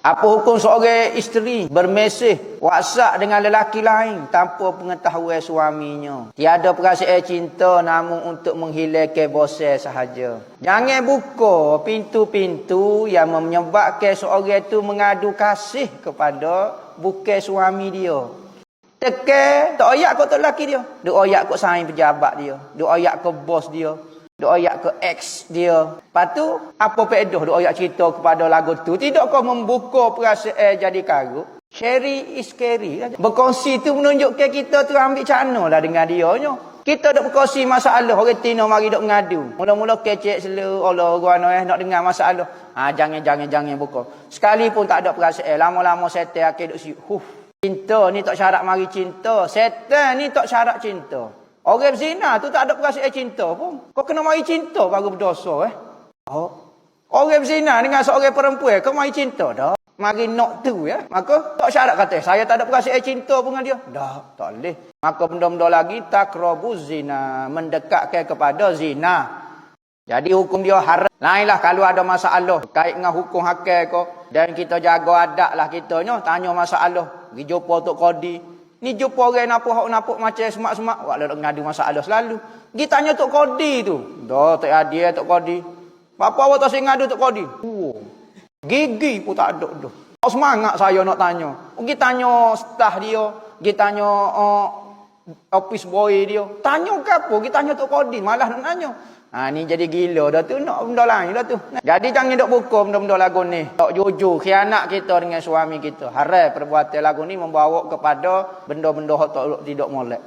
Apa hukum seorang isteri bermesej WhatsApp dengan lelaki lain tanpa pengetahuan suaminya? Tiada perasaan cinta namun untuk menghilangkan bosan sahaja. Jangan buka pintu-pintu yang menyebabkan seorang itu mengadu kasih kepada bukan suami dia. Tekan, tak oyak kot lelaki dia. Dia oyak kot saing pejabat dia. Dia oyak kot bos dia. Dia oyak ke ex dia. Lepas tu, apa pedoh dia oyak cerita kepada lagu tu? Tidak kau membuka perasaan jadi karut? Sherry is scary. Berkongsi tu menunjukkan kita tu ambil cana lah dengan dia. Kita duk berkongsi masalah. Orang Tino mari duk mengadu. Mula-mula kecek selalu. Allah orang nak dengar masalah. Jangan buka. Sekalipun tak ada perasaan. Lama-lama setan akan duk si. Cinta ni tak syarat mari cinta. Setan ni tak syarat cinta. Orang berzina tu tak ada perasaan cinta pun. Kau kena mari cinta baru berdosa Orang berzina dengan seorang perempuan, kau mari cinta dah. Mari nak tu Maka tak syarat kata saya tak ada perasaan cinta pun dengan dia. Dah, tak boleh. Maka benda-benda lagi takrabuz zina, mendekatkan kepada zina. Jadi hukum dia haram. Lainlah kalau ada masalah kait dengan hukum hakal kau dan kita jaga adab lah kitanya, tanya masalah. Pergi jumpa Tok Qadi. Ni jumpa orang napuk macam semak-semak. Wak nak ngadu masalah selalu. Pergi tanya Tok Qadi tu. Dah tak ada Tok Qadi. Apa awak tak ngadu Tok Qadi? Gigi pun tak ada dah. Tak semangat saya nak tanya. Pergi tanya staf dia. Pergi tanya office boy dia. Tanya ke apa? Pergi tanya Tok Qadi. Malah nak tanya. Ni jadi gila dah tu. Nak benda lain dah tu. Jadi jangan duk buka benda-benda lagu ni. Tak jujur. Khianat kita dengan suami kita. Haram perbuatan lagu ni membawa kepada benda-benda yang tidak molek.